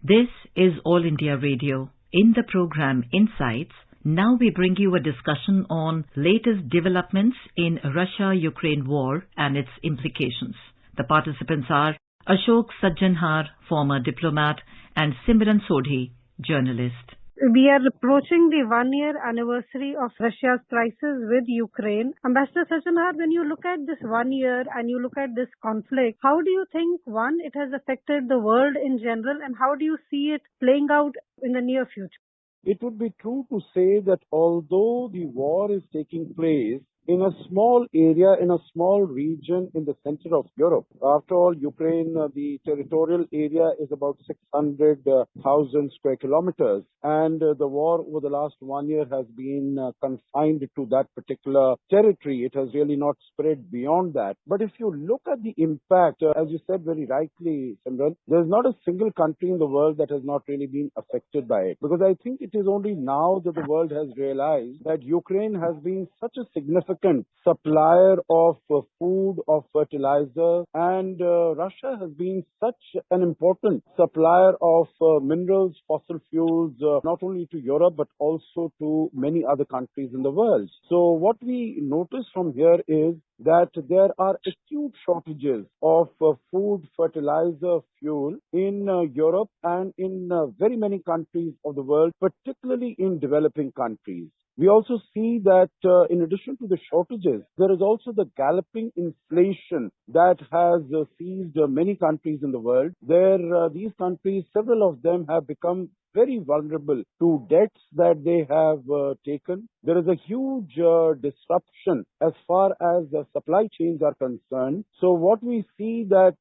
This is All India Radio. In the program Insights, now we bring you a discussion on latest developments in Russia-Ukraine war and its implications. The participants are Ashok Sajjanhar, former diplomat, and Simran Sodhi, journalist. We are approaching the one-year anniversary of Russia's crisis with Ukraine. Ambassador Sajjanhar, when you look at this 1 year and you look at this conflict, how do you think, one, it has affected the world in general, and how do you see it playing out in the near future? It would be true to say that although the war is taking place in a small area, in a small region in the center of Europe. After all, Ukraine, the territorial area is about 600,000 square kilometers. And the war over the last 1 year has been confined to that particular territory. It has really not spread beyond that. But if you look at the impact, as you said very rightly, Simran, there's not a single country in the world that has not really been affected by it. Because I think it is only now that the world has realized that Ukraine has been such a significant supplier of food, of fertilizer, and Russia has been such an important supplier of minerals, fossil fuels, not only to Europe but also to many other countries in the world. So what we notice from here is that there are acute shortages of food, fertilizer, fuel in Europe and in very many countries of the world, particularly in developing countries. We also see that in addition to the shortages, there is also the galloping inflation that has seized many countries in the world. These countries, several of them have become very vulnerable to debts that they have taken. There is a huge disruption as far as the supply chains are concerned. So what we see that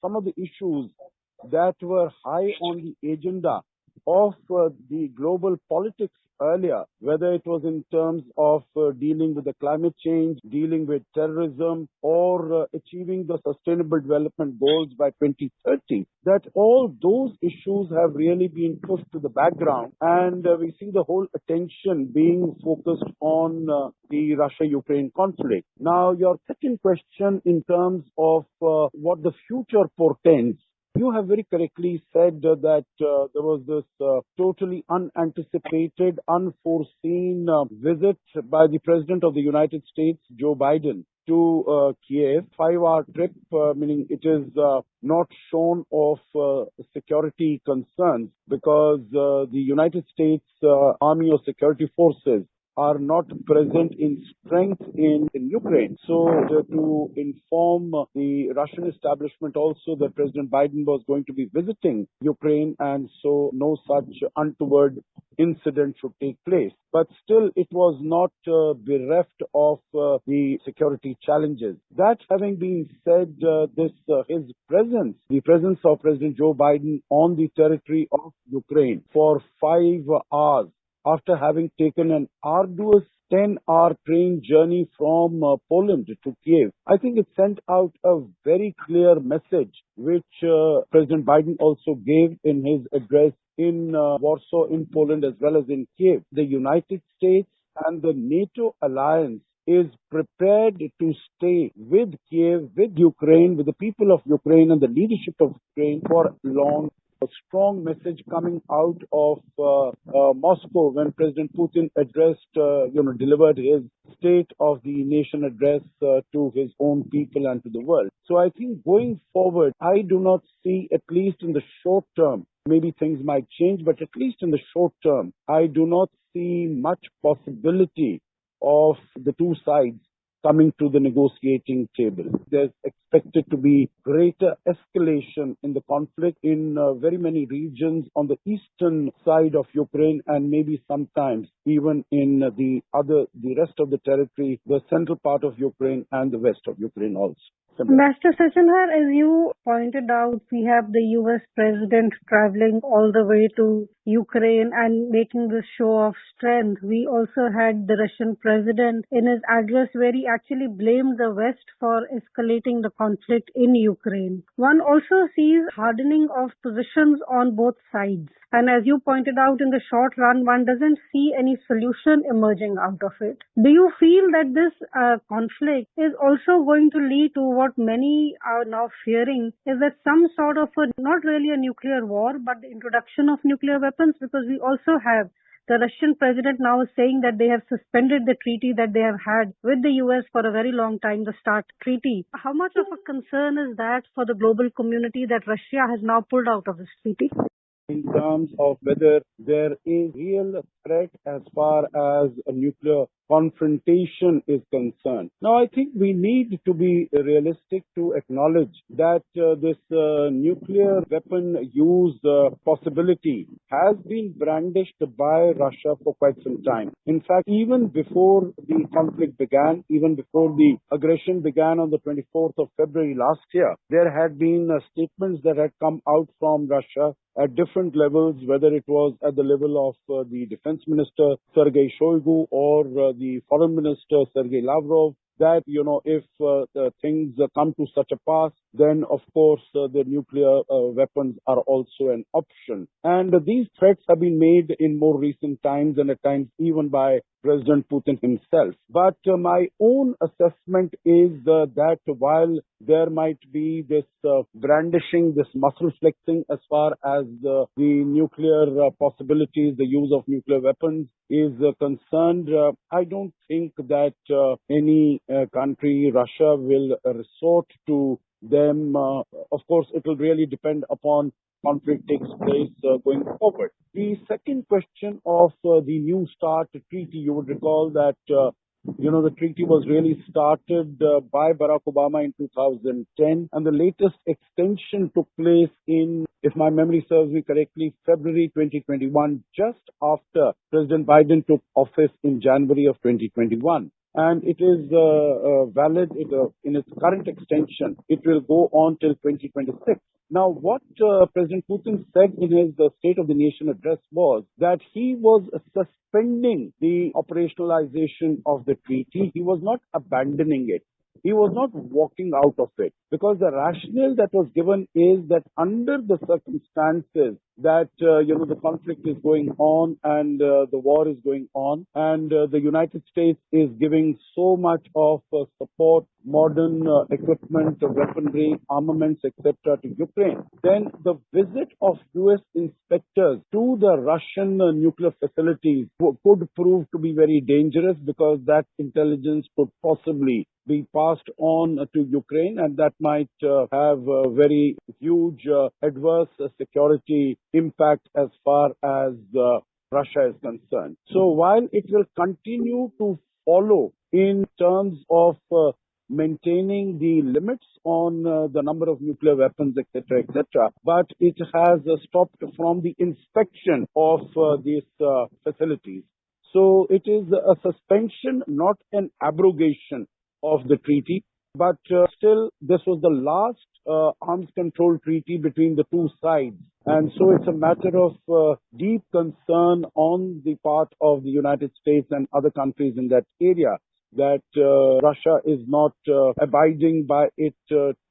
some of the issues that were high on the agenda of the global politics earlier, whether it was in terms of dealing with the climate change, dealing with terrorism, or achieving the sustainable development goals by 2030, that all those issues have really been pushed to the background, and we see the whole attention being focused on the Russia-Ukraine conflict. Now, your second question in terms of what the future portends. You have very correctly said that there was this totally unanticipated, unforeseen visit by the President of the United States, Joe Biden, to Kiev. 5-hour trip, meaning it is not shown of security concerns because the United States Army or Security Forces are not present in strength in Ukraine. So to inform the Russian establishment also that President Biden was going to be visiting Ukraine, and so no such untoward incident should take place. But still, it was not bereft of the security challenges. That having been said, his presence, the presence of President Joe Biden on the territory of Ukraine for 5 hours, after having taken an arduous 10-hour train journey from Poland to Kiev, I think it sent out a very clear message, which President Biden also gave in his address in Warsaw, in Poland, as well as in Kiev. The United States and the NATO alliance is prepared to stay with Kiev, with Ukraine, with the people of Ukraine and the leadership of Ukraine for long. A strong message coming out of Moscow when President Putin delivered his State of the Nation address to his own people and to the world. So I think going forward, I do not see, at least in the short term, maybe things might change, but at least in the short term, I do not see much possibility of the two sides coming to the negotiating table. There's expected to be greater escalation in the conflict in very many regions on the eastern side of Ukraine, and maybe sometimes even in the rest of the territory, the central part of Ukraine and the west of Ukraine also. Master Sajjanhar, as you pointed out, we have the US President traveling all the way to Ukraine and making this show of strength. We also had the Russian President in his address where he actually blamed the West for escalating the conflict in Ukraine. One also sees hardening of positions on both sides. And as you pointed out, in the short run, one doesn't see any solution emerging out of it. Do you feel that this conflict is also going to lead to what what many are now fearing is that some sort of not really a nuclear war, but the introduction of nuclear weapons, because we also have the Russian president now is saying that they have suspended the treaty that they have had with the US for a very long time, the START treaty. How much of a concern is that for the global community that Russia has now pulled out of this treaty? In terms of whether there is real threat as far as a nuclear confrontation is concerned. Now, I think we need to be realistic to acknowledge that this nuclear weapon use possibility has been brandished by Russia for quite some time. In fact, even before the conflict began, even before the aggression began on the 24th of February last year, there had been statements that had come out from Russia at different levels, whether it was at the level of the defense minister, Sergei Shoigu, or the foreign minister, Sergei Lavrov, that, if things come to such a pass, then of course the nuclear weapons are also an option. And these threats have been made in more recent times, and at times even by President Putin himself. But my own assessment is that while there might be this brandishing, this muscle flexing as far as the nuclear possibilities, the use of nuclear weapons is concerned, I don't think that any country, Russia, will resort to them. Of course, it will really depend upon conflict takes place going forward. The second question of the New START treaty, you would recall that the treaty was really started by Barack Obama in 2010, and the latest extension took place in, if my memory serves me correctly, February 2021, just after President Biden took office in January of 2021. And it is valid in its current extension. It will go on till 2026. Now, what President Putin said in his State of the Nation address was that he was suspending the operationalization of the treaty. He was not abandoning it. He was not walking out of it, because the rationale that was given is that under the circumstances that, the conflict is going on and the war is going on, and the United States is giving so much of support, modern equipment, weaponry, armaments, etc. to Ukraine, then the visit of US inspectors to the Russian nuclear facilities could prove to be very dangerous, because that intelligence could possibly be passed on to Ukraine, and that might have a very huge adverse security impact as far as Russia is concerned. So while it will continue to follow in terms of maintaining the limits on the number of nuclear weapons, etc., but it has stopped from the inspection of these facilities. So it is a suspension, not an abrogation of the treaty, but still this was the last arms control treaty between the two sides. And so it's a matter of deep concern on the part of the United States and other countries in that area that Russia is not abiding by it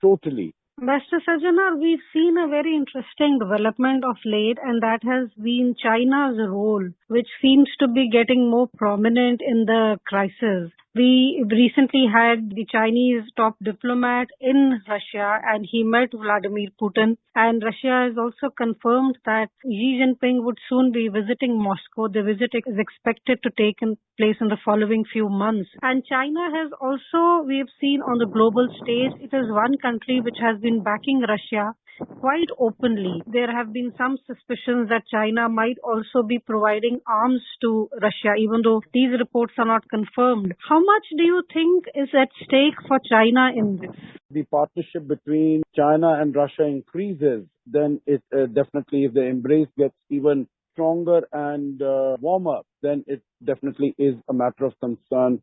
totally. Mr. Sajjanar, we've seen a very interesting development of late, and that has been China's role, which seems to be getting more prominent in the crisis. We recently had the Chinese top diplomat in Russia, and he met Vladimir Putin. And Russia has also confirmed that Xi Jinping would soon be visiting Moscow. The visit is expected to take place in the following few months. And China has also, we have seen on the global stage, it is one country which has been backing Russia quite openly. There have been some suspicions that China might also be providing arms to Russia, even though these reports are not confirmed. How much do you think is at stake for China in this? The partnership between China and Russia increases, then it definitely, if the embrace gets even stronger and warmer, then it definitely is a matter of concern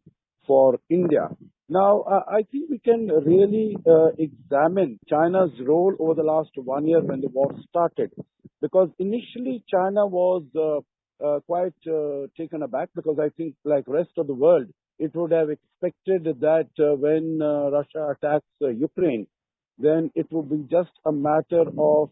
for India. Now, I think we can really examine China's role over the last 1 year when the war started, because initially China was quite taken aback, because I think, like rest of the world, it would have expected that when Russia attacks Ukraine, then it would be just a matter of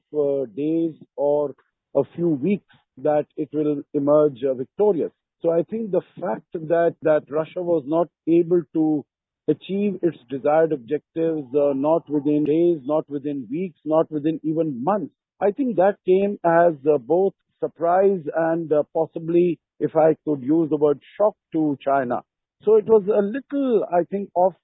days or a few weeks that it will emerge victorious. So I think the fact that Russia was not able to achieve its desired objectives, not within days, not within weeks, not within even months. I think that came as both surprise and possibly, if I could use the word, shock to China. So it was a little, I think, off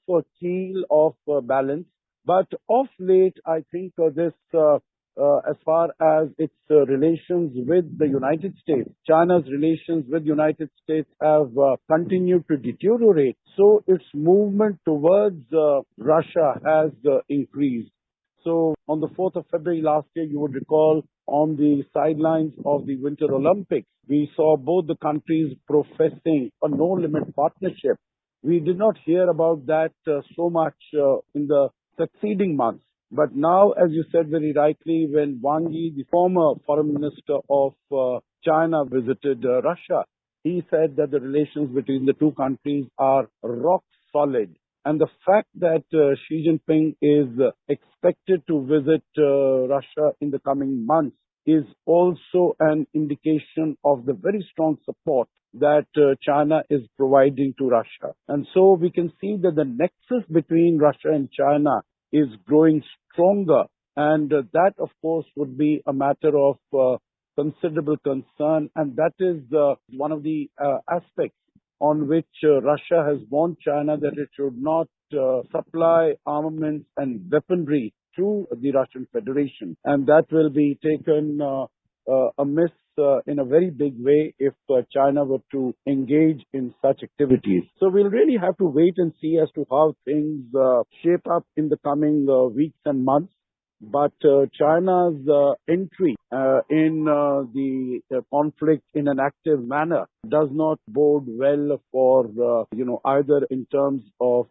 keel, off balance. But of late, I think as far as its relations with the United States, China's relations with the United States have continued to deteriorate. So its movement towards Russia has increased. So on the 4th of February last year, you would recall, on the sidelines of the Winter Olympics, we saw both the countries professing a no-limit partnership. We did not hear about that so much in the succeeding months. But now, as you said very rightly, when Wang Yi, the former foreign minister of China, visited Russia, he said that the relations between the two countries are rock solid. And the fact that Xi Jinping is expected to visit Russia in the coming months is also an indication of the very strong support that China is providing to Russia. And so we can see that the nexus between Russia and China is growing stronger. And that, of course, would be a matter of considerable concern. And that is one of the aspects on which Russia has warned China that it should not supply armaments and weaponry to the Russian Federation. And that will be taken amiss in a very big way if China were to engage in such activities. So we'll really have to wait and see as to how things shape up in the coming weeks and months. But China's entry in the conflict in an active manner does not bode well for, either in terms of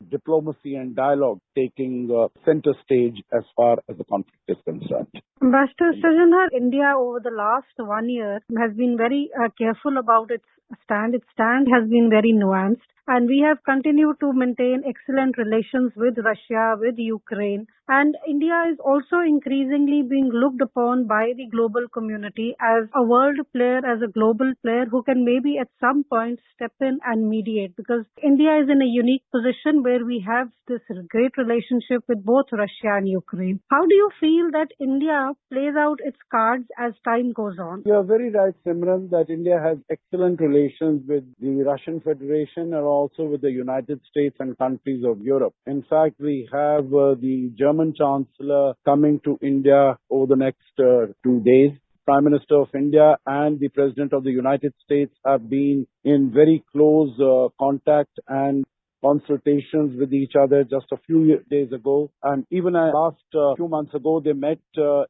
diplomacy and dialogue taking center stage as far as the conflict is concerned. Ambassador Srijan, India over the last 1 year has been very careful about its stand. Its stand has been very nuanced, and we have continued to maintain excellent relations with Russia, with Ukraine. And India is also increasingly being looked upon by the global community as a world player, as a global player who can maybe at some point step in and mediate, because India is in a unique position where we have this great relationship with both Russia and Ukraine. How do you feel that India plays out its cards as time goes on? You are very right, Simran, that India has excellent relations with the Russian Federation and also with the United States and countries of Europe. In fact, we have the German Chancellor coming to India over the next 2 days. Prime Minister of India and the President of the United States have been in very close contact and consultations with each other just a few days ago. And even last few months ago, they met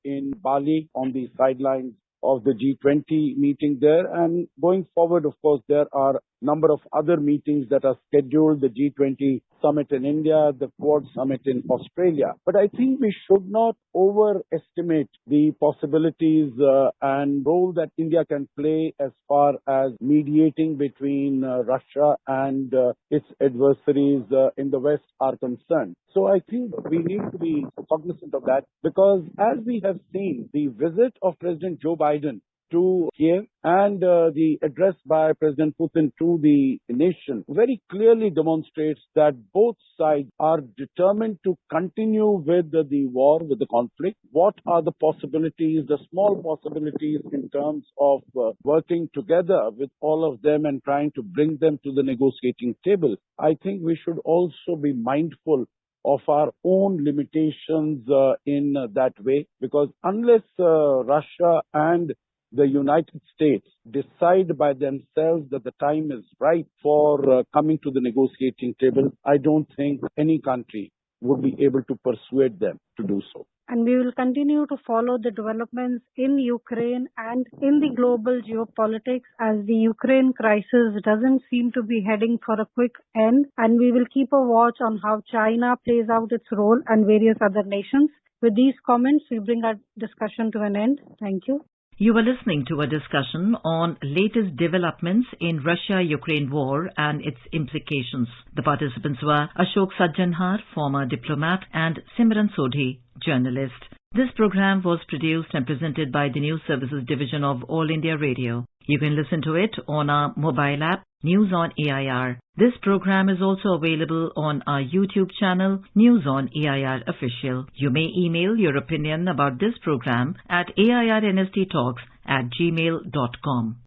in Bali on the sidelines of the G20 meeting there. And going forward, of course, there are a number of other meetings that are scheduled, the G20 summit in India, the Quad summit in Australia. But I think we should not overestimate the possibilities and role that India can play as far as mediating between Russia and its adversaries in the West are concerned. So I think we need to be cognizant of that, because as we have seen, the visit of President Joe Biden to Kiev and the address by President Putin to the nation very clearly demonstrates that both sides are determined to continue with the war, with the conflict. What are the possibilities, the small possibilities in terms of working together with all of them and trying to bring them to the negotiating table? I think we should also be mindful of our own limitations in that way, because unless Russia and the United States decide by themselves that the time is right for coming to the negotiating table, I don't think any country would be able to persuade them to do so. And we will continue to follow the developments in Ukraine and in the global geopolitics, as the Ukraine crisis doesn't seem to be heading for a quick end. And we will keep a watch on how China plays out its role and various other nations. With these comments, we bring our discussion to an end. Thank you. You were listening to a discussion on latest developments in Russia-Ukraine war and its implications. The participants were Ashok Sajjanhar, former diplomat, and Simran Sodhi, journalist. This program was produced and presented by the News Services Division of All India Radio. You can listen to it on our mobile app, News on AIR. This program is also available on our YouTube channel, News on AIR Official. You may email your opinion about this program at airnsttalks@gmail.com.